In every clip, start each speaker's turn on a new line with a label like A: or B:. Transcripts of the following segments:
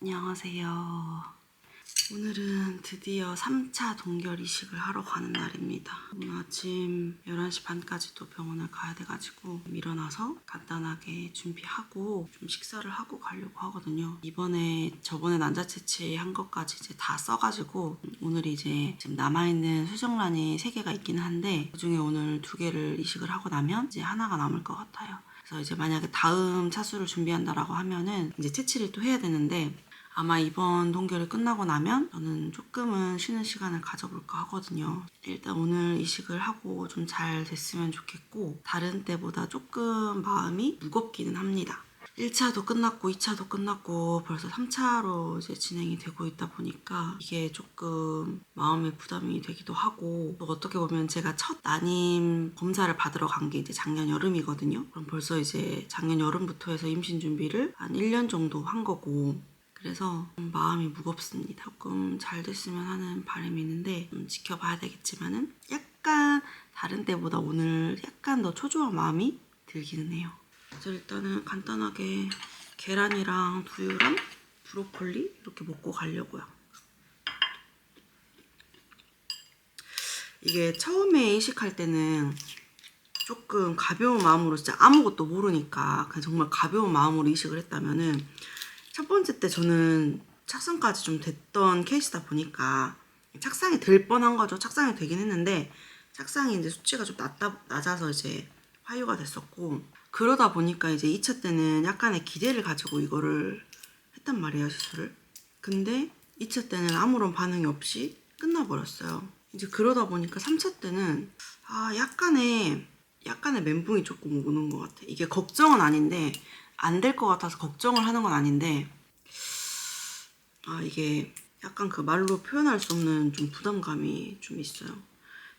A: 안녕하세요. 오늘은 드디어 3차 동결 이식을 하러 가는 날입니다. 오늘 아침 11시 반까지도 병원을 가야 돼가지고 일어나서 간단하게 준비하고 좀 식사를 하고 가려고 하거든요. 저번에 난자 채취한 것까지 이제 다 써가지고 오늘 이제 지금 남아있는 수정란이 3개가 있기는 한데 그중에 오늘 2개를 이식을 하고 나면 이제 하나가 남을 것 같아요. 그래서 이제 만약에 다음 차수를 준비한다라고 하면은 이제 채취를 또 해야 되는데 아마 이번 동결이 끝나고 나면 저는 조금은 쉬는 시간을 가져볼까 하거든요. 일단 오늘 이식을 하고 좀 잘 됐으면 좋겠고 다른 때보다 조금 마음이 무겁기는 합니다. 1차도 끝났고 2차도 끝났고 벌써 3차로 이제 진행이 되고 있다 보니까 이게 조금 마음의 부담이 되기도 하고 또 어떻게 보면 제가 첫 난임 검사를 받으러 간 게 이제 작년 여름이거든요. 그럼 벌써 이제 작년 여름부터 해서 임신 준비를 한 1년 정도 한 거고 그래서 마음이 무겁습니다. 조금 잘 됐으면 하는 바람이 있는데 지켜봐야 되겠지만은 약간 다른 때보다 오늘 약간 더 초조한 마음이 들기는 해요. 그래서 일단은 간단하게 계란이랑 두유랑 브로콜리 이렇게 먹고 가려고요. 이게 처음에 이식할 때는 조금 가벼운 마음으로 진짜 아무것도 모르니까 그냥 정말 가벼운 마음으로 이식을 했다면은 첫 번째 때 저는 착상까지 좀 됐던 케이스다 보니까 착상이 될 뻔한 거죠. 착상이 되긴 했는데 착상이 이제 수치가 좀 낮아서 이제 화유가 됐었고 그러다 보니까 이제 2차 때는 약간의 기대를 가지고 이거를 했단 말이에요, 수술을. 근데 2차 때는 아무런 반응이 없이 끝나버렸어요. 이제 그러다 보니까 3차 때는 약간의 멘붕이 조금 오는 것 같아. 이게 걱정은 아닌데 안 될 것 같아서 걱정을 하는 건 아닌데 이게 약간 그 말로 표현할 수 없는 좀 부담감이 좀 있어요.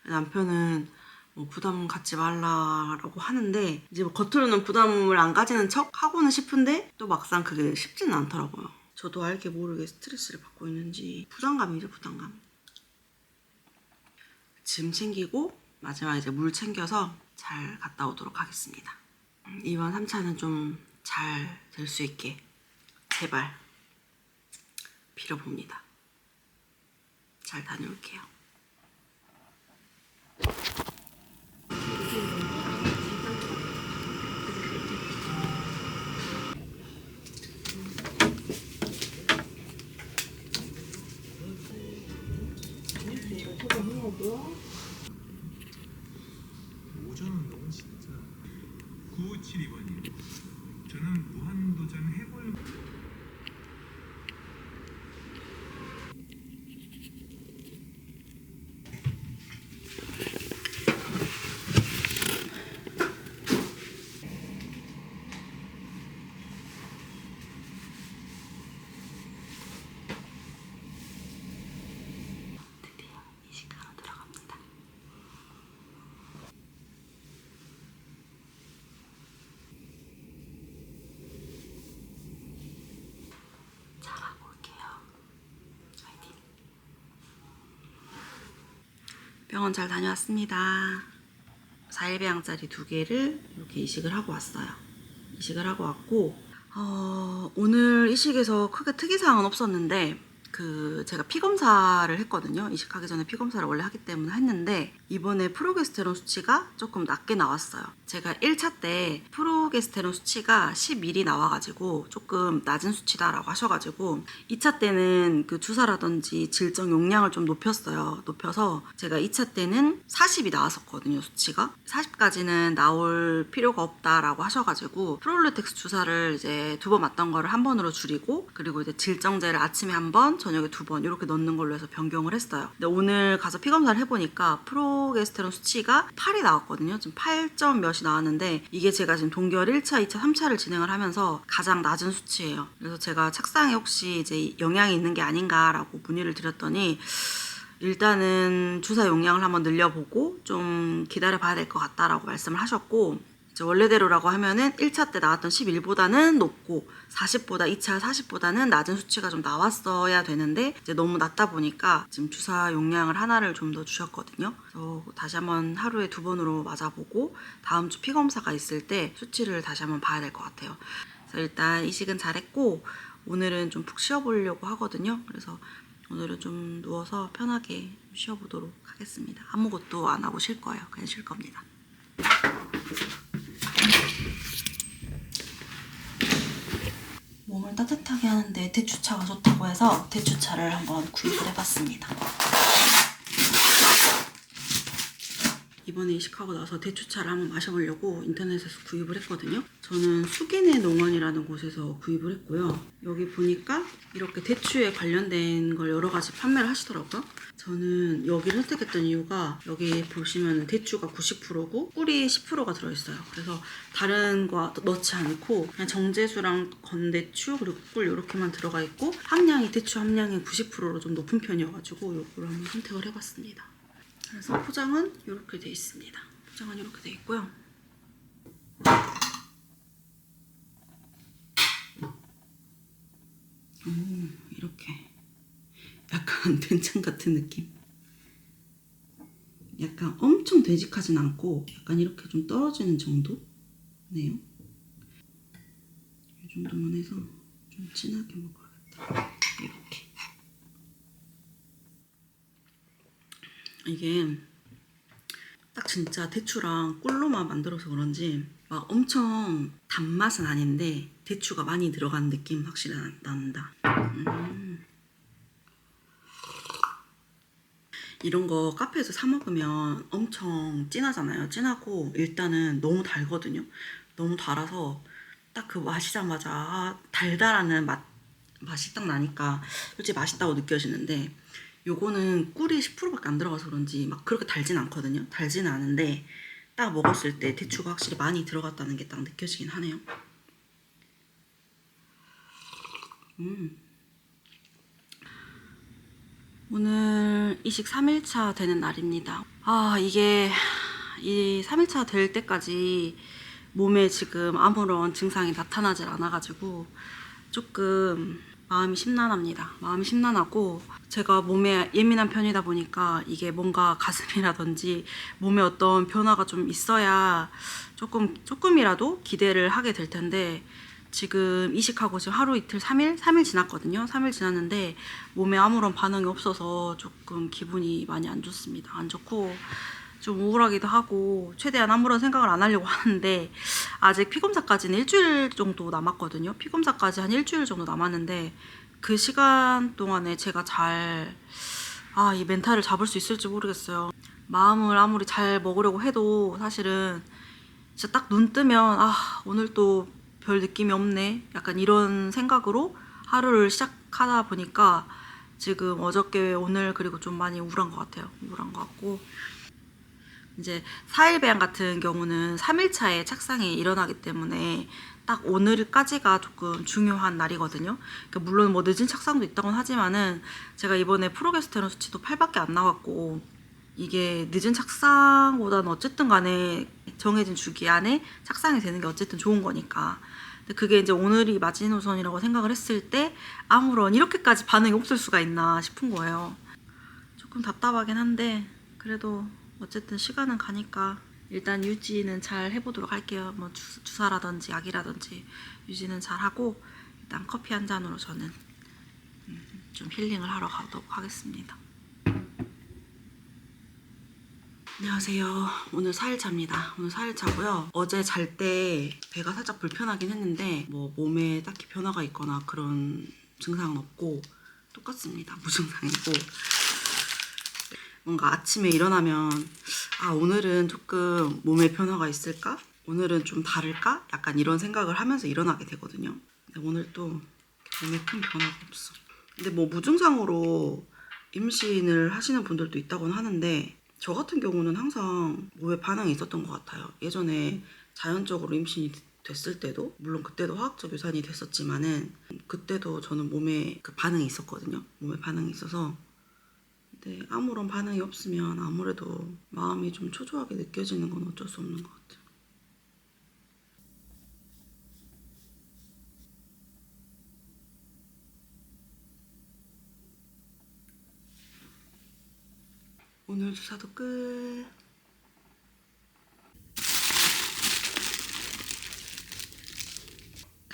A: 남편은 뭐 부담 갖지 말라라고 하는데 이제 뭐 겉으로는 부담을 안 가지는 척 하고는 싶은데 또 막상 그게 쉽지는 않더라고요. 저도 알게 모르게 스트레스를 받고 있는지 부담감이죠, 부담감. 짐 챙기고 마지막에 이제 물 챙겨서 잘 갔다 오도록 하겠습니다. 이번 3차는 좀 잘 될 수 있게 제발 빌어봅니다. 잘 다녀올게요.
B: 오전 운동은 진짜 9572번이에요. 저는 무한도전 해볼
A: 드디어 이식하러 들어갑니다. 잘하고 올게요. 화이팅! 병원 잘 다녀왔습니다. 4일배양짜리 2개를 이렇게 이식을 하고 왔어요. 이식을 하고 왔고 오늘 이식에서 크게 특이사항은 없었는데 제가 피검사를 했거든요. 이식하기 전에 피검사를 원래 하기 때문에 했는데 이번에 프로게스테론 수치가 조금 낮게 나왔어요. 제가 1차 때 프로게스테론 수치가 11이 나와가지고 조금 낮은 수치다라고 하셔가지고 2차 때는 그 주사라든지 질정 용량을 좀 높였어요. 높여서 제가 2차 때는 40이 나왔었거든요. 수치가 40까지는 나올 필요가 없다라고 하셔가지고 프롤루텍스 주사를 이제 2번 맞던 거를 1번으로 줄이고 그리고 이제 질정제를 아침에 1번 저녁에 2번 이렇게 넣는 걸로 해서 변경을 했어요. 근데 오늘 가서 피검사를 해보니까 프로게스테론 수치가 8이 나왔거든요. 지금 8점 몇이 나왔는데 이게 제가 지금 동결 1차, 2차, 3차를 진행을 하면서 가장 낮은 수치예요. 그래서 제가 착상에 혹시 이제 영향이 있는 게 아닌가라고 문의를 드렸더니 일단은 주사 용량을 한번 늘려보고 좀 기다려 봐야 될 것 같다라고 말씀을 하셨고 원래대로라고 하면은 1차 때 나왔던 11보다는 높고 40보다 2차 40보다는 낮은 수치가 좀 나왔어야 되는데 이제 너무 낮다 보니까 지금 주사 용량을 하나를 좀 더 주셨거든요. 그래서 다시 한번 하루에 2번으로 맞아보고 다음 주 피검사가 있을 때 수치를 다시 한번 봐야 될 것 같아요. 그래서 일단 이식은 잘했고 오늘은 좀 푹 쉬어보려고 하거든요. 그래서 오늘은 좀 누워서 편하게 쉬어보도록 하겠습니다. 아무것도 안 하고 쉴 거예요. 그냥 쉴 겁니다. 몸을 따뜻하게 하는데 대추차가 좋다고 해서 대추차를 한번 구입을 해봤습니다. 이번에 이식하고 나서 대추차를 한번 마셔보려고 인터넷에서 구입을 했거든요. 저는 수기네 농원이라는 곳에서 구입을 했고요. 여기 보니까 이렇게 대추에 관련된 걸 여러 가지 판매를 하시더라고요. 저는 여기를 선택했던 이유가 여기 보시면 대추가 90%고 꿀이 10%가 들어있어요. 그래서 다른 거 넣지 않고 그냥 정제수랑 건대추 그리고 꿀 이렇게만 들어가 있고 함량이 대추 함량이 90%로 좀 높은 편이어가지고 이거를 한번 선택을 해봤습니다. 그래서 포장은 이렇게 돼 있습니다. 포장은 이렇게 돼 있고요. 이렇게 약간 된장 같은 느낌? 약간 엄청 되직하진 않고 약간 이렇게 좀 떨어지는 정도네요. 이 정도만 해서 좀 진하게 먹어야겠다. 이렇게. 이게 딱 진짜 대추랑 꿀로만 만들어서 그런지 막 엄청 단맛은 아닌데 대추가 많이 들어간 느낌 확실히 난다. 이런 거 카페에서 사 먹으면 엄청 진하잖아요. 진하고 일단은 너무 달거든요. 너무 달아서 딱 그 마시자마자 달달하는 맛이 딱 나니까 솔직히 맛있다고 느껴지는데 요거는 꿀이 10%밖에 안 들어가서 그런지 막 그렇게 달진 않거든요. 달지는 않은데 딱 먹었을 때 대추가 확실히 많이 들어갔다는 게 딱 느껴지긴 하네요. 오늘 이식 3일차 되는 날입니다. 이게 이 3일차 될 때까지 몸에 지금 아무런 증상이 나타나질 않아가지고 조금 마음이 심란합니다. 마음이 심란하고 제가 몸에 예민한 편이다 보니까 이게 뭔가 가슴이라든지 몸에 어떤 변화가 좀 있어야 조금이라도 기대를 하게 될 텐데 지금 이식하고 지금 하루 이틀 3일 지났거든요. 3일 지났는데 몸에 아무런 반응이 없어서 조금 기분이 많이 안 좋습니다. 안 좋고 좀 우울하기도 하고 최대한 아무런 생각을 안 하려고 하는데 아직 피검사까지는 일주일 정도 남았거든요. 피검사까지 한 일주일 정도 남았는데 그 시간 동안에 제가 이 멘탈을 잡을 수 있을지 모르겠어요. 마음을 아무리 잘 먹으려고 해도 사실은 진짜 딱 눈 뜨면 오늘 또 별 느낌이 없네 약간 이런 생각으로 하루를 시작하다 보니까 지금 어저께 오늘 그리고 좀 많이 우울한 것 같아요. 우울한 것 같고 이제 4일 배양 같은 경우는 3일차에 착상이 일어나기 때문에 딱 오늘까지가 조금 중요한 날이거든요. 그러니까 물론 뭐 늦은 착상도 있다고는 하지만은 제가 이번에 프로게스테론 수치도 8밖에 안 나왔고 이게 늦은 착상보다는 어쨌든 간에 정해진 주기 안에 착상이 되는 게 어쨌든 좋은 거니까. 근데 그게 이제 오늘이 마지노선이라고 생각을 했을 때 아무런 이렇게까지 반응이 없을 수가 있나 싶은 거예요. 조금 답답하긴 한데 그래도 어쨌든 시간은 가니까 일단 유지는 잘 해보도록 할게요. 뭐 주사라든지 약이라든지 유지는 잘 하고 일단 커피 한 잔으로 저는 좀 힐링을 하러 가도록 하겠습니다. 안녕하세요. 오늘 4일차입니다. 오늘 4일차고요. 어제 잘 때 배가 살짝 불편하긴 했는데 뭐 몸에 딱히 변화가 있거나 그런 증상은 없고 똑같습니다. 무증상이고 뭔가 아침에 일어나면 오늘은 조금 몸에 변화가 있을까? 오늘은 좀 다를까? 약간 이런 생각을 하면서 일어나게 되거든요. 근데 오늘 또 몸에 큰 변화가 없어. 근데 뭐 무증상으로 임신을 하시는 분들도 있다고는 하는데 저 같은 경우는 항상 몸에 반응이 있었던 것 같아요. 예전에 자연적으로 임신이 됐을 때도 물론 그때도 화학적 유산이 됐었지만은 그때도 저는 몸에 그 반응이 있었거든요. 몸에 반응이 있어서 근데 아무런 반응이 없으면 아무래도 마음이 좀 초조하게 느껴지는 건 어쩔 수 없는 것 같아요. 오늘 주사도 끝.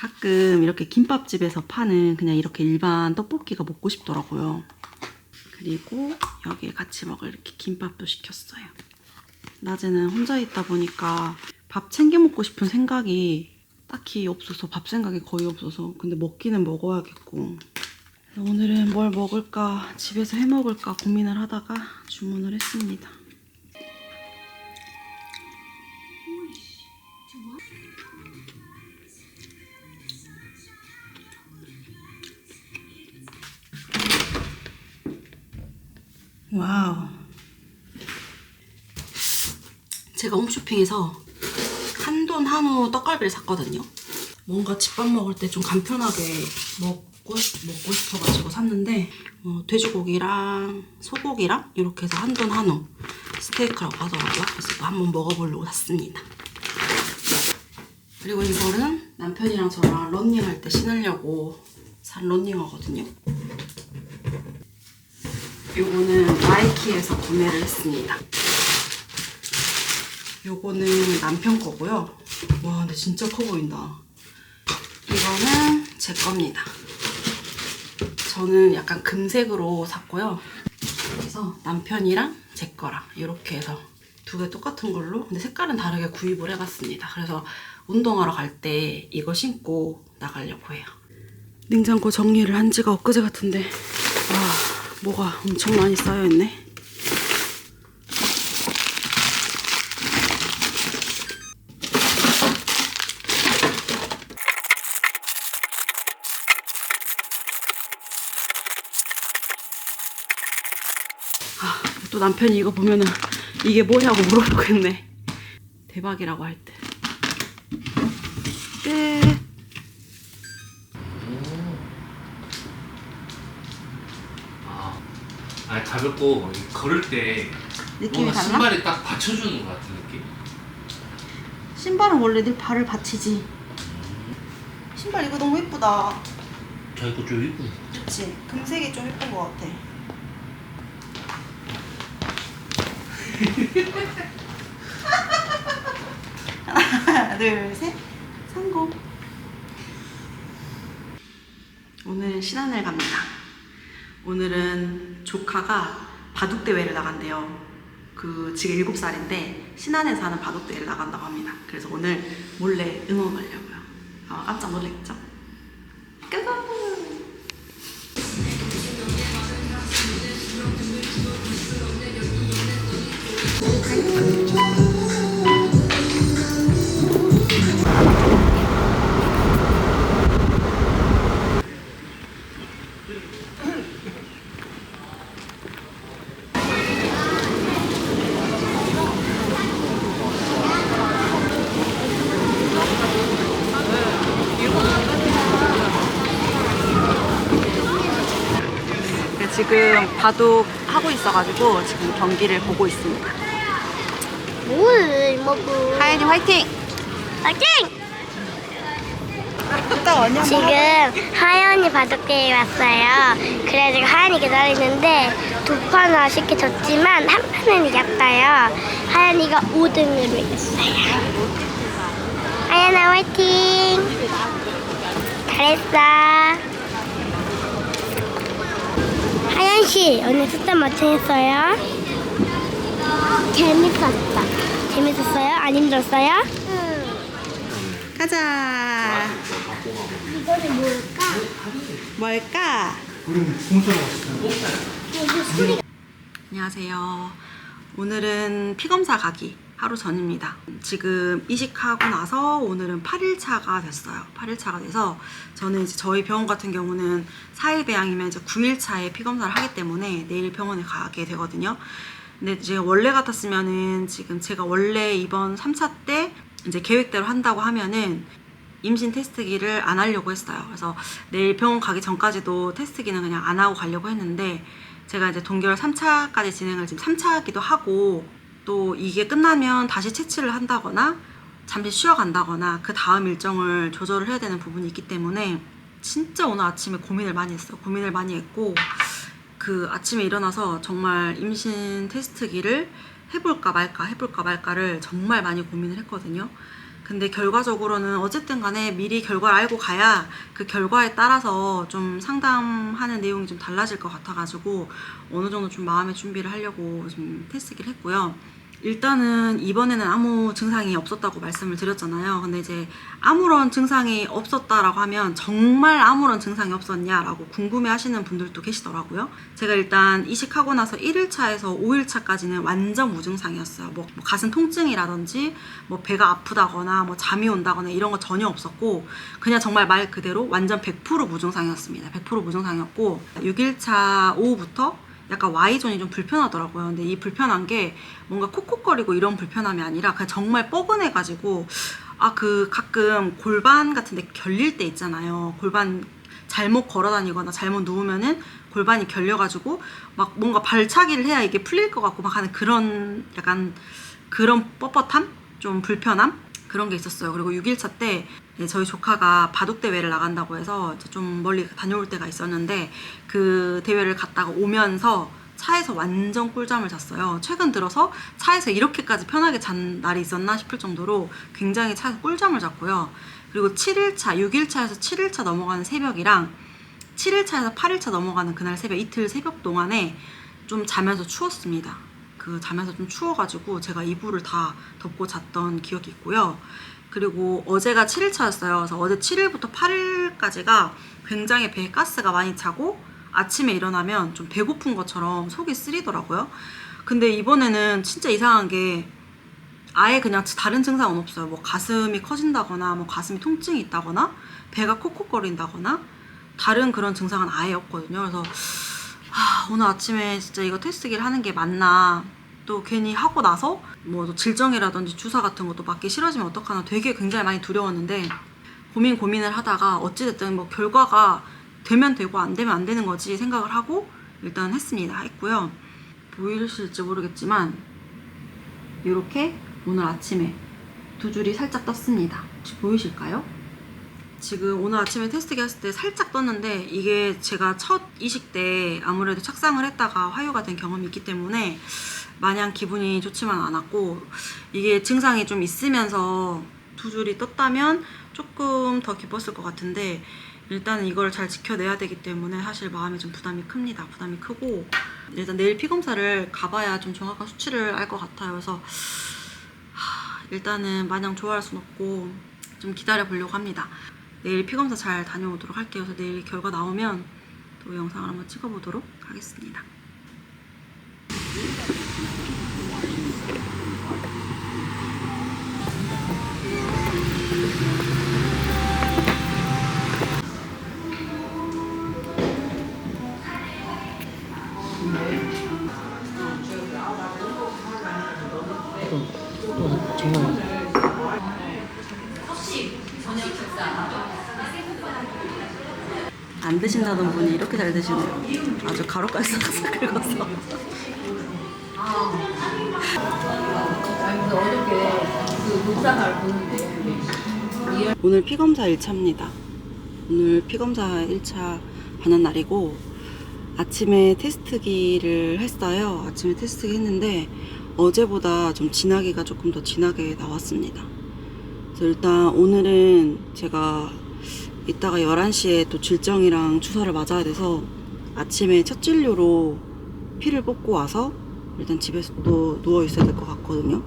A: 가끔 이렇게 김밥집에서 파는 그냥 이렇게 일반 떡볶이가 먹고 싶더라고요. 그리고 여기에 같이 먹을 이렇게 김밥도 시켰어요. 낮에는 혼자 있다 보니까 밥 챙겨 먹고 싶은 생각이 딱히 없어서, 밥 생각이 거의 없어서. 근데 먹기는 먹어야겠고. 그래서 오늘은 뭘 먹을까, 집에서 해 먹을까 고민을 하다가 주문을 했습니다. 와우. 제가 홈쇼핑에서 한돈 한우 떡갈비를 샀거든요. 뭔가 집밥 먹을 때 좀 간편하게 먹고 싶어가지고 샀는데 돼지고기랑 소고기랑 이렇게 해서 한돈 한우 스테이크라고 하더라고요. 그래서 이거 한번 먹어보려고 샀습니다. 그리고 이거는 남편이랑 저랑 런닝할 때 신으려고 산 런닝화거든요. 요거는 나이키에서 구매를 했습니다. 요거는 남편 거고요. 와, 근데 진짜 커 보인다. 이거는 제 겁니다. 저는 약간 금색으로 샀고요. 그래서 남편이랑 제 거랑 이렇게 해서 두 개 똑같은 걸로, 근데 색깔은 다르게 구입을 해봤습니다. 그래서 운동하러 갈 때 이거 신고 나가려고 해요. 냉장고 정리를 한 지가 엊그제 같은데 와, 뭐가 엄청 많이 쌓여있네. 또 남편이 이거 보면은 이게 뭐냐고 물어보겠네. 대박이라고 할 때. 끝.
C: 아, 가볍고 걸을 때
A: 느낌이
C: 뭔가
A: 달라?
C: 신발이 딱 받쳐주는 것 같은 느낌?
A: 신발은 원래 늘 발을 받치지. 신발 이거 너무 예쁘다.
C: 저 이거 좀 이쁘네.
A: 그치? 금색이 좀 예쁜 것 같아. 하나, 둘, 셋. 성공. 오늘 신안을 갑니다. 오늘은 조카가 바둑대회를 나간대요. 지금 7살인데 신안에서 하는 바둑대회를 나간다고 합니다. 그래서 오늘 몰래 응원 가려고요. 깜짝 놀랐죠? 끄고! 지금 바둑 하고 있어가지고 지금 경기를 보고 있습니다.
D: 뭘 먹고
A: 하연이 화이팅!
D: 파이팅!
A: 지금
D: 하연이 바둑대회 왔어요. 그래가지고 하연이 기다리는데 두 판을 아쉽게 졌지만 한 판은 이겼어요. 하연이가 5등으로 이겼어요. 하연아 화이팅! 잘했어. 하연씨 오늘 숫자 몇 등 했어요? 재밌었어. 재밌었어요? 안 힘들었어요? 응.
A: 가자.
D: 이거는 뭘까?
A: 뭘까?
B: 우리는 공짜로 왔어요.
A: 안녕하세요. 오늘은 피검사 가기 하루 전입니다. 지금 이식하고 나서 오늘은 8일차가 됐어요. 8일차가 돼서 저는 이제 저희 병원 같은 경우는 4일 배양이면 이제 9일차에 피검사를 하기 때문에 내일 병원에 가게 되거든요. 근데 이제 원래 같았으면은 지금 제가 원래 이번 3차 때 이제 계획대로 한다고 하면은 임신 테스트기를 안 하려고 했어요. 그래서 내일 병원 가기 전까지도 테스트기는 그냥 안 하고 가려고 했는데 제가 이제 동결 3차까지 진행을 지금 3차기도 하고 또 이게 끝나면 다시 채취를 한다거나 잠시 쉬어간다거나 그 다음 일정을 조절을 해야 되는 부분이 있기 때문에 진짜 오늘 아침에 고민을 많이 했어요. 고민을 많이 했고 그 아침에 일어나서 정말 임신 테스트기를 해볼까 말까를 정말 많이 고민을 했거든요. 근데 결과적으로는 어쨌든 간에 미리 결과를 알고 가야 그 결과에 따라서 좀 상담하는 내용이 좀 달라질 것 같아가지고 어느 정도 좀 마음의 준비를 하려고 좀 테스트기를 했고요. 일단은 이번에는 아무 증상이 없었다고 말씀을 드렸잖아요. 근데 이제 아무런 증상이 없었다라고 하면 정말 아무런 증상이 없었냐라고 궁금해 하시는 분들도 계시더라고요. 제가 일단 이식하고 나서 1일차에서 5일차까지는 완전 무증상이었어요. 뭐 가슴 통증이라든지 뭐 배가 아프다거나 뭐 잠이 온다거나 이런 거 전혀 없었고 그냥 정말 말 그대로 완전 100% 무증상이었습니다. 100% 무증상이었고 6일차 오후부터 약간 Y존이 좀 불편하더라고요. 근데 이 불편한 게 뭔가 콕콕거리고 이런 불편함이 아니라 그냥 정말 뻐근해가지고 그 가끔 골반 같은 데 결릴 때 있잖아요. 골반 잘못 걸어다니거나 잘못 누우면은 골반이 결려가지고 막 뭔가 발차기를 해야 이게 풀릴 것 같고 막 하는 그런 약간 그런 뻣뻣함? 좀 불편함? 그런 게 있었어요. 그리고 6일차 때 저희 조카가 바둑 대회를 나간다고 해서 좀 멀리 다녀올 때가 있었는데 그 대회를 갔다가 오면서 차에서 완전 꿀잠을 잤어요. 최근 들어서 차에서 이렇게까지 편하게 잔 날이 있었나 싶을 정도로 굉장히 차에서 꿀잠을 잤고요. 그리고 7일차, 6일차에서 7일차 넘어가는 새벽이랑 7일차에서 8일차 넘어가는 그날 새벽, 이틀 새벽 동안에 좀 자면서 추웠습니다. 자면서 좀 추워가지고 제가 이불을 다 덮고 잤던 기억이 있고요. 그리고 어제가 7일차였어요. 그래서 어제 7일부터 8일까지가 굉장히 배에 가스가 많이 차고 아침에 일어나면 좀 배고픈 것처럼 속이 쓰리더라고요. 근데 이번에는 진짜 이상한 게 아예 그냥 다른 증상은 없어요. 뭐 가슴이 커진다거나 뭐 가슴이 통증이 있다거나 배가 콕콕거린다거나 다른 그런 증상은 아예 없거든요. 그래서 오늘 아침에 진짜 이거 테스트기를 하는 게 맞나, 또 괜히 하고 나서 뭐 질정이라든지 주사 같은 것도 맞기 싫어지면 어떡하나 되게 굉장히 많이 두려웠는데 고민을 하다가 어찌됐든 뭐 결과가 되면 되고 안 되면 안 되는 거지 생각을 하고 일단 했고요. 보이실지 모르겠지만 이렇게 오늘 아침에 두 줄이 살짝 떴습니다. 혹시 보이실까요? 지금 오늘 아침에 테스트기 했을 때 살짝 떴는데 이게 제가 첫 이식 때 아무래도 착상을 했다가 화유가 된 경험이 있기 때문에 마냥 기분이 좋지만 않았고, 이게 증상이 좀 있으면서 두 줄이 떴다면 조금 더 기뻤을 것 같은데 일단은 이걸 잘 지켜내야 되기 때문에 사실 마음이 좀 부담이 큽니다. 부담이 크고 일단 내일 피검사를 가봐야 좀 정확한 수치를 알 것 같아요. 그래서 일단은 마냥 좋아할 순 없고 좀 기다려 보려고 합니다. 내일 피검사 잘 다녀오도록 할게요. 그래서 내일 결과 나오면 또 영상을 한번 찍어보도록 하겠습니다. 안 드신다던 분이 이렇게 잘 드시네요. 아주 가루까지 싹싹 긁어서. 오늘 피검사 1차입니다. 오늘 피검사 1차 하는 날이고 아침에 테스트기를 했어요. 아침에 테스트기 했는데 어제보다 좀 진하기가 조금 더 진하게 나왔습니다. 그래서 일단 오늘은 제가 이따가 11시에 또 질정이랑 주사를 맞아야 돼서 아침에 첫 진료로 피를 뽑고 와서 일단 집에서 또 누워 있어야 될 것 같거든요.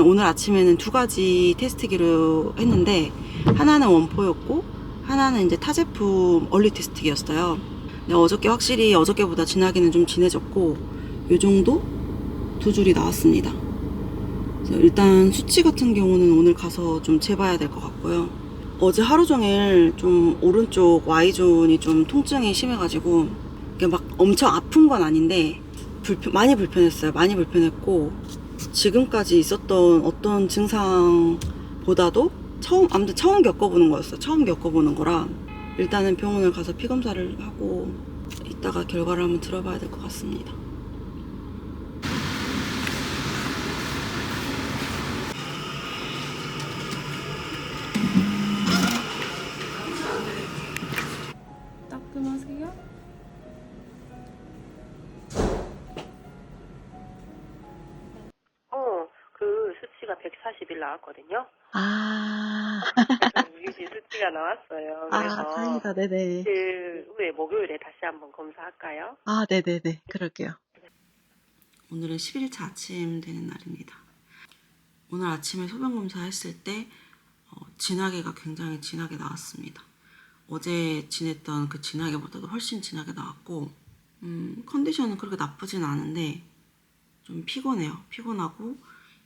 A: 오늘 아침에는 두 가지 테스트기로 했는데 하나는 원포였고 하나는 이제 타제품 얼리 테스트기였어요. 근데 어저께보다 진하기는 좀 진해졌고 요 정도 두 줄이 나왔습니다. 그래서 일단 수치 같은 경우는 오늘 가서 좀 재봐야 될 것 같고요. 어제 하루 종일 좀 오른쪽 Y존이 좀 통증이 심해가지고 이게 막 엄청 아픈 건 아닌데 많이 불편했어요. 많이 불편했고 지금까지 있었던 어떤 증상보다도 아무튼 처음 겪어보는 거였어요. 처음 겪어보는 거라 일단은 병원을 가서 피검사를 하고 이따가 결과를 한번 들어봐야 될 것 같습니다. 따끔하세요?
E: 그 수치가 140일 나왔거든요. 유지 수치가 나왔어요.
A: 아,
E: 그래서
A: 다행이다. 네네.
E: 그 후에 목요일에 다시 한번 검사할까요?
A: 아, 네네네. 그럴게요. 오늘은 10일차 아침 되는 날입니다. 오늘 아침에 소변검사 했을 때 진하게가 굉장히 진하게 나왔습니다. 어제 지냈던 그 진하게보다도 훨씬 진하게 나왔고 컨디션은 그렇게 나쁘진 않은데 좀 피곤해요. 피곤하고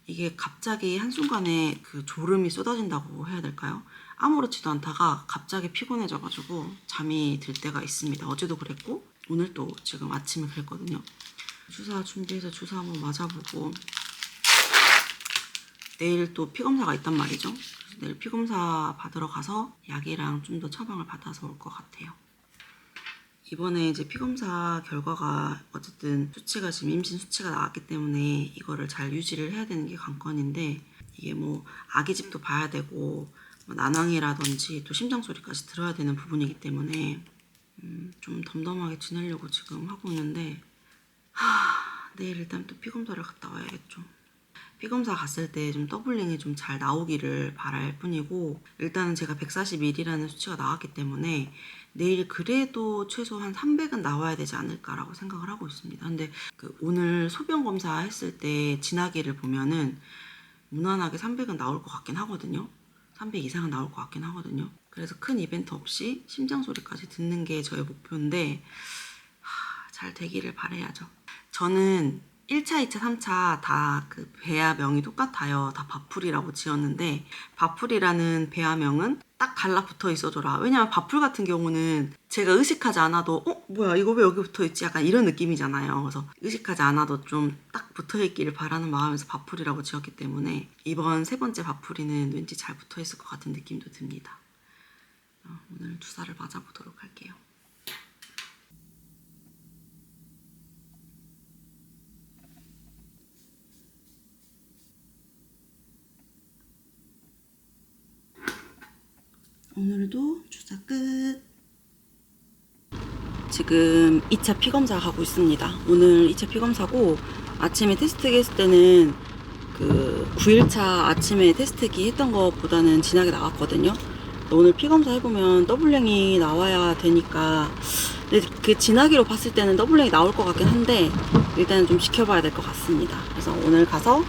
A: 이게 갑자기 한순간에 그 졸음이 쏟아진다고 해야 될까요? 아무렇지도 않다가 갑자기 피곤해져가지고 잠이 들 때가 있습니다. 어제도 그랬고 오늘 또 지금 아침에 그랬거든요. 주사 준비해서 주사 한번 맞아보고 내일 또 피검사가 있단 말이죠. 내일 피검사 받으러 가서 약이랑 좀 더 처방을 받아서 올 것 같아요. 이번에 이제 피검사 결과가 어쨌든 수치가 지금 임신 수치가 나왔기 때문에 이거를 잘 유지를 해야 되는 게 관건인데 이게 뭐 아기 집도 봐야 되고 뭐 난황이라든지 또 심장 소리까지 들어야 되는 부분이기 때문에 좀 덤덤하게 지내려고 지금 하고 있는데 내일 일단 또 피검사를 갔다 와야겠죠. 피검사 갔을 때 좀 더블링이 좀 잘 나오기를 바랄 뿐이고 일단은 제가 141이라는 수치가 나왔기 때문에 내일 그래도 최소 한 300은 나와야 되지 않을까라고 생각을 하고 있습니다. 근데 그 오늘 소변 검사 했을 때 진하게를 보면은 무난하게 300은 나올 것 같긴 하거든요. 300 이상은 나올 것 같긴 하거든요. 그래서 큰 이벤트 없이 심장 소리까지 듣는 게 저의 목표인데 잘 되기를 바라야죠. 저는 1차, 2차, 3차 다 그 배아명이 똑같아요. 다 바풀이라고 지었는데 바풀이라는 배아명은 딱 갈라붙어 있어줘라. 왜냐면 바풀 같은 경우는 제가 의식하지 않아도 뭐야 이거 왜 여기 붙어 있지? 약간 이런 느낌이잖아요. 그래서 의식하지 않아도 좀 딱 붙어 있기를 바라는 마음에서 바풀이라고 지었기 때문에 이번 세 번째 바풀이는 왠지 잘 붙어 있을 것 같은 느낌도 듭니다. 오늘 주사를 맞아보도록 할게요. 오늘도 주사 끝. 지금 2차 피검사 가고 있습니다. 오늘 2차 피검사고 아침에 테스트기 했을 때는 그 9일차 아침에 테스트기 했던 것보다는 진하게 나왔거든요. 오늘 피검사 해보면 더블랭이 나와야 되니까 근데 그 진하기로 봤을 때는 더블랭이 나올 것 같긴 한데 일단은 좀 지켜봐야 될 것 같습니다. 그래서 오늘 가서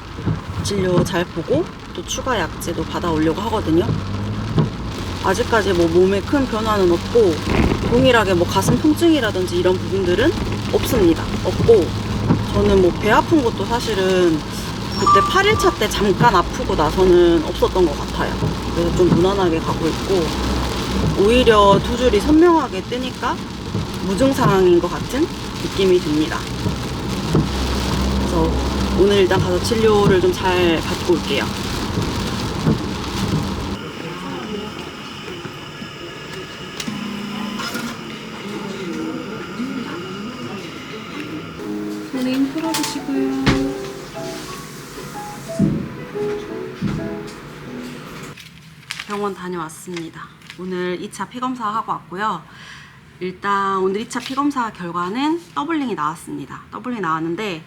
A: 진료 잘 보고 또 추가 약제도 받아오려고 하거든요. 아직까지 뭐 몸에 큰 변화는 없고 동일하게 뭐 가슴 통증이라든지 이런 부분들은 없습니다. 없고 저는 뭐 배 아픈 것도 사실은 그때 8일차 때 잠깐 아프고 나서는 없었던 것 같아요. 그래서 좀 무난하게 가고 있고 오히려 두 줄이 선명하게 뜨니까 무증상인 것 같은 느낌이 듭니다. 그래서 오늘 일단 가서 진료를 좀 잘 받고 올게요. 손에 힘 풀어주시고요. 병원 다녀왔습니다. 오늘 2차 피검사 하고 왔고요. 일단 오늘 2차 피검사 결과는 더블링이 나왔습니다. 더블링이 나왔는데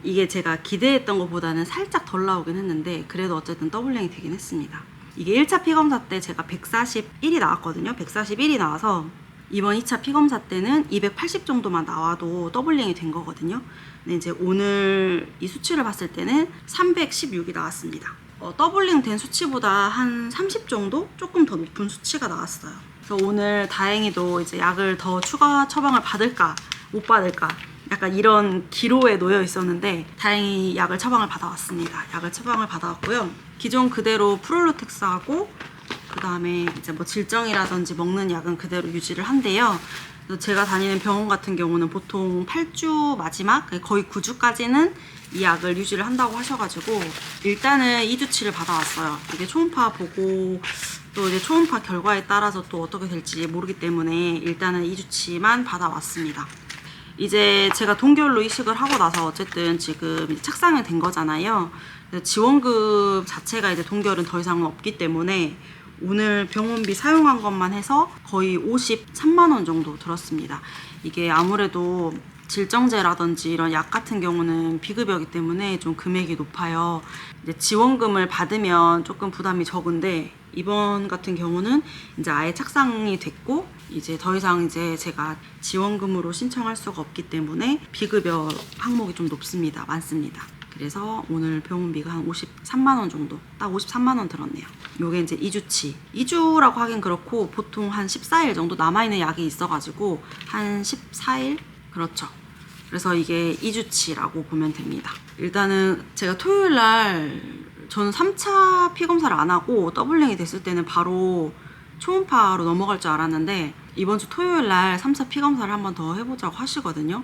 A: 이게 제가 기대했던 것보다는 살짝 덜 나오긴 했는데 그래도 어쨌든 더블링이 되긴 했습니다. 이게 1차 피검사 때 제가 141이 나왔거든요. 141이 나와서 이번 2차 피검사 때는 280 정도만 나와도 더블링이 된 거거든요. 근데 이제 오늘 이 수치를 봤을 때는 316이 나왔습니다. 더블링 된 수치보다 한 30 정도? 조금 더 높은 수치가 나왔어요. 그래서 오늘 다행히도 이제 약을 더 추가 처방을 받을까 못 받을까 약간 이런 기로에 놓여 있었는데 다행히 약을 처방을 받아왔습니다. 약을 처방을 받아왔고요. 기존 그대로 프롤로텍스하고 그 다음에 이제 뭐 질정이라든지 먹는 약은 그대로 유지를 한대요. 그래서 제가 다니는 병원 같은 경우는 보통 8주 마지막 거의 9주까지는 이 약을 유지를 한다고 하셔가지고 일단은 2주치를 받아왔어요. 이게 초음파 보고 또 이제 초음파 결과에 따라서 또 어떻게 될지 모르기 때문에 일단은 2주치만 받아왔습니다. 이제 제가 동결로 이식을 하고 나서 어쨌든 지금 착상이 된 거잖아요. 지원금 자체가 이제 동결은 더 이상은 없기 때문에 오늘 병원비 사용한 것만 해서 거의 53만 원 정도 들었습니다. 이게 아무래도 질정제라든지 이런 약 같은 경우는 비급여이기 때문에 좀 금액이 높아요. 이제 지원금을 받으면 조금 부담이 적은데 이번 같은 경우는 이제 아예 착상이 됐고 이제 더 이상 이제 제가 지원금으로 신청할 수가 없기 때문에 비급여 항목이 좀 높습니다. 많습니다. 그래서 오늘 병원비가 한 53만 원 정도, 딱 53만 원 들었네요. 요게 이제 2주치. 2주라고 하긴 그렇고 보통 한 14일 정도 남아있는 약이 있어가지고 한 14일? 그렇죠. 그래서 이게 2주치라고 보면 됩니다. 일단은 제가 토요일 날 저는 3차 피검사를 안 하고 더블링이 됐을 때는 바로 초음파로 넘어갈 줄 알았는데 이번 주 토요일 날 3차 피검사를 한 번 더 해보자고 하시거든요.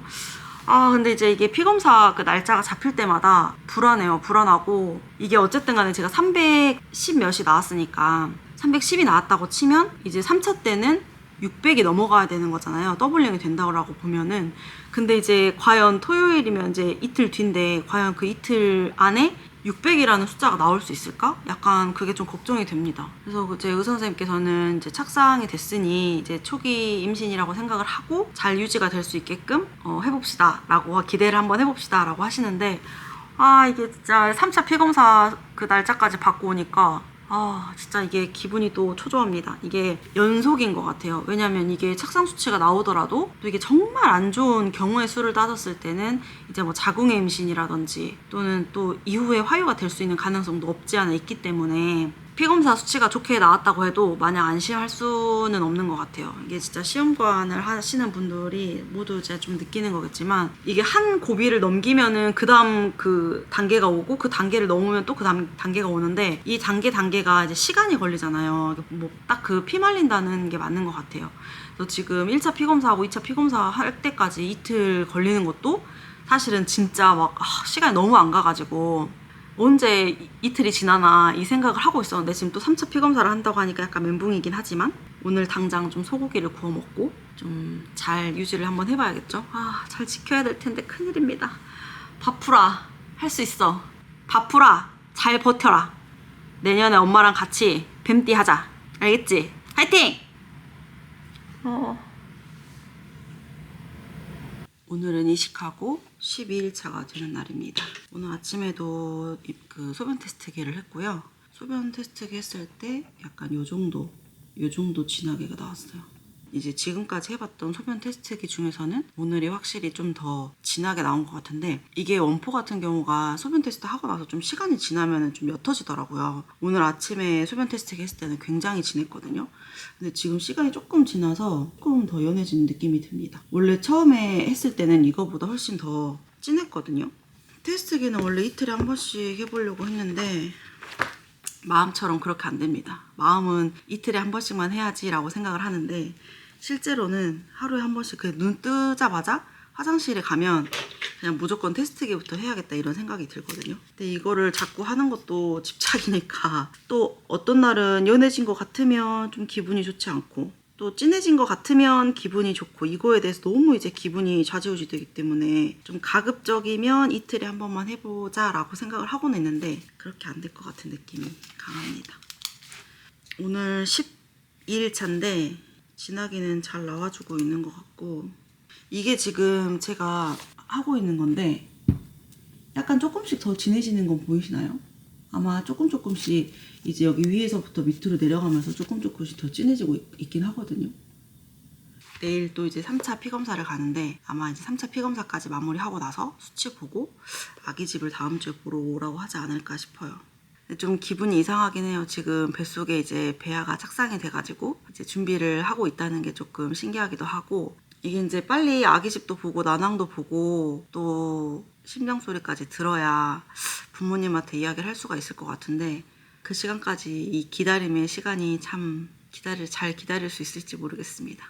A: 근데 이제 이게 피검사 그 날짜가 잡힐 때마다 불안해요. 불안하고 이게 어쨌든 간에 제가 310 몇이 나왔으니까 310이 나왔다고 치면 이제 3차 때는 600이 넘어가야 되는 거잖아요. 더블링이 된다고 보면은. 근데 이제 과연 토요일이면 이제 이틀 뒤인데 과연 그 이틀 안에 600이라는 숫자가 나올 수 있을까? 약간 그게 좀 걱정이 됩니다. 그래서 제 의사 선생님께서는 이제 착상이 됐으니 이제 초기 임신이라고 생각을 하고 잘 유지가 될 수 있게끔 해봅시다 라고 기대를 한번 해봅시다 라고 하시는데 이게 진짜 3차 피검사 그 날짜까지 받고 오니까 진짜 이게 기분이 또 초조합니다. 이게 연속인 것 같아요. 왜냐면 이게 착상 수치가 나오더라도 또 이게 정말 안 좋은 경우의 수를 따졌을 때는 이제 뭐 자궁의 임신이라든지 또는 또 이후에 화유가 될 수 있는 가능성도 없지 않아 있기 때문에 피검사 수치가 좋게 나왔다고 해도 마냥 안심할 수는 없는 것 같아요. 이게 진짜 시험관을 하시는 분들이 모두 이제 좀 느끼는 거겠지만 이게 한 고비를 넘기면은 그 다음 그 단계가 오고 그 단계를 넘으면 또 그 다음 단계가 오는데 이 단계가 이제 시간이 걸리잖아요. 뭐 딱 그 피 말린다는 게 맞는 것 같아요. 그래서 지금 1차 피검사하고 2차 피검사 할 때까지 이틀 걸리는 것도 사실은 진짜 막 시간이 너무 안 가가지고 언제 이틀이 지나나 이 생각을 하고 있었는데 지금 또 3차 피검사를 한다고 하니까 약간 멘붕이긴 하지만 오늘 당장 좀 소고기를 구워 먹고 좀 잘 유지를 한번 해봐야겠죠. 잘 지켜야 될 텐데 큰일입니다. 바쁘라. 할 수 있어. 바쁘라. 잘 버텨라. 내년에 엄마랑 같이 뱀띠 하자. 알겠지? 화이팅! 오늘은 이식하고 12일차가 되는 날입니다. 오늘 아침에도 그 소변 테스트기를 했고요. 소변 테스트기 했을 때 약간 요 정도 진하게가 나왔어요. 이제 지금까지 해봤던 소변 테스트기 중에서는 오늘이 확실히 좀 더 진하게 나온 것 같은데 이게 원포 같은 경우가 소변 테스트 하고 나서 좀 시간이 지나면 좀 옅어지더라고요. 오늘 아침에 소변 테스트기 했을 때는 굉장히 진했거든요. 근데 지금 시간이 조금 지나서 조금 더 연해진 느낌이 듭니다. 원래 처음에 했을 때는 이거보다 훨씬 더 진했거든요. 테스트기는 원래 이틀에 한 번씩 해보려고 했는데 마음처럼 그렇게 안 됩니다. 마음은 이틀에 한 번씩만 해야지라고 생각을 하는데 실제로는 하루에 한 번씩 눈 뜨자마자 화장실에 가면 그냥 무조건 테스트기부터 해야겠다 이런 생각이 들거든요. 근데 이거를 자꾸 하는 것도 집착이니까 또 어떤 날은 연해진 것 같으면 좀 기분이 좋지 않고 또 진해진 것 같으면 기분이 좋고 이거에 대해서 너무 이제 기분이 좌지우지 되기 때문에 좀 가급적이면 이틀에 한 번만 해보자 라고 생각을 하고는 있는데 그렇게 안 될 것 같은 느낌이 강합니다. 오늘 12일차인데 진하기는 잘 나와주고 있는 것 같고 이게 지금 제가 하고 있는 건데 약간 조금씩 더 진해지는 건 보이시나요? 아마 조금씩 이제 여기 위에서부터 밑으로 내려가면서 조금씩 더 진해지고 있긴 하거든요. 내일 또 이제 3차 피검사를 가는데 아마 이제 3차 피검사까지 마무리하고 나서 수치 보고 아기집을 다음 주에 보러 오라고 하지 않을까 싶어요. 좀 기분이 이상하긴 해요. 지금 뱃속에 이제 배아가 착상이 돼가지고 이제 준비를 하고 있다는 게 조금 신기하기도 하고 이게 이제 빨리 아기집도 보고 난황도 보고 또 심장 소리까지 들어야 부모님한테 이야기를 할 수가 있을 것 같은데 그 시간까지 이 기다림의 시간이 참 잘 기다릴 수 있을지 모르겠습니다.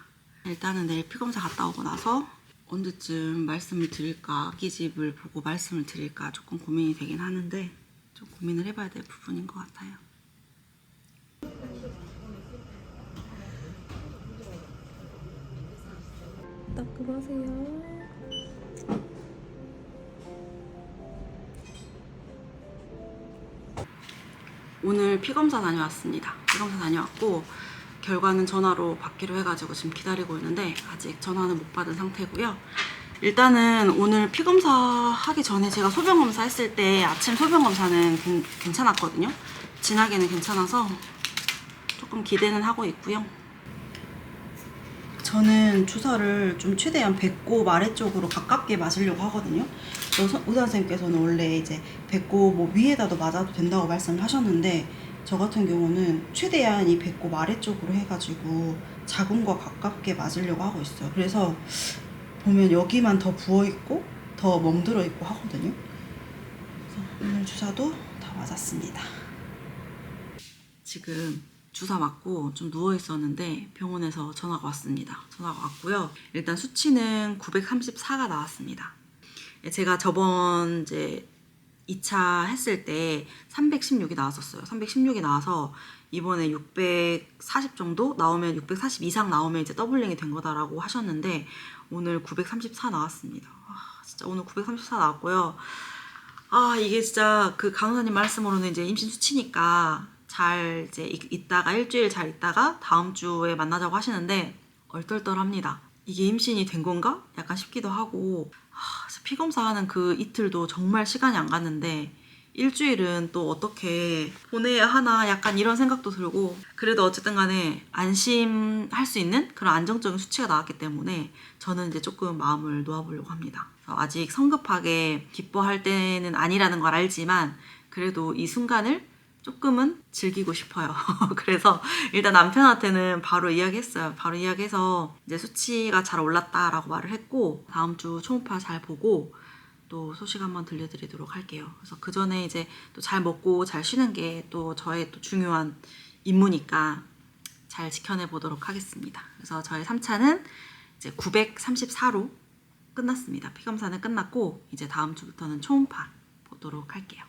A: 일단은 내일 피검사 갔다 오고 나서 언제쯤 말씀을 드릴까 아기집을 보고 말씀을 드릴까 조금 고민이 되긴 하는데 좀 고민을 해봐야 될 부분인 것 같아요. 따끔하세요. 오늘 피검사 다녀왔습니다. 피검사 다녀왔고 결과는 전화로 받기로 해가지고 지금 기다리고 있는데 아직 전화는 못 받은 상태고요. 일단은 오늘 피 검사 하기 전에 제가 소변 검사 했을 때 아침 소변 검사는 괜찮았거든요. 진하게는 괜찮아서 조금 기대는 하고 있고요. 저는 주사를 좀 최대한 배꼽 아래쪽으로 가깝게 맞으려고 하거든요. 의사 선생님께서는 원래 이제 배꼽 뭐 위에다도 맞아도 된다고 말씀을 하셨는데, 저 같은 경우는 최대한 이 배꼽 아래쪽으로 해가지고 자궁과 가깝게 맞으려고 하고 있어요. 그래서 보면 여기만 더 부어있고 더 멍들어 있고 하거든요. 그래서 오늘 주사도 다 맞았습니다. 지금 주사 맞고 좀 누워 있었는데 병원에서 전화가 왔습니다. 전화가 왔고요. 일단 수치는 934가 나왔습니다. 제가 저번 이제 2차 했을 때 316이 나왔었어요. 316이 나와서 이번에 640 정도 나오면, 640 이상 나오면 이제 더블링이 된 거다라고 하셨는데 오늘 934 나왔습니다. 진짜 오늘 934 나왔고요. 이게 진짜 그 간호사님 말씀으로는 이제 임신 수치니까 잘 이제 있다가 일주일 잘 있다가 다음 주에 만나자고 하시는데 얼떨떨합니다. 이게 임신이 된 건가? 약간 싶기도 하고, 피 검사하는 그 이틀도 정말 시간이 안 갔는데 일주일은 또 어떻게 보내야 하나 약간 이런 생각도 들고, 그래도 어쨌든 간에 안심할 수 있는 그런 안정적인 수치가 나왔기 때문에 저는 이제 조금 마음을 놓아보려고 합니다. 아직 성급하게 기뻐할 때는 아니라는 걸 알지만 그래도 이 순간을 조금은 즐기고 싶어요. 그래서 일단 남편한테는 바로 이야기했어요. 바로 이야기해서 이제 수치가 잘 올랐다라고 말을 했고, 다음 주 초음파 잘 보고 또 소식 한번 들려드리도록 할게요. 그래서 그 전에 이제 또 잘 먹고 잘 쉬는 게 또 저의 또 중요한 임무니까 잘 지켜내 보도록 하겠습니다. 그래서 저의 3차는 이제 934로 끝났습니다. 피 검사는 끝났고 이제 다음 주부터는 초음파 보도록 할게요.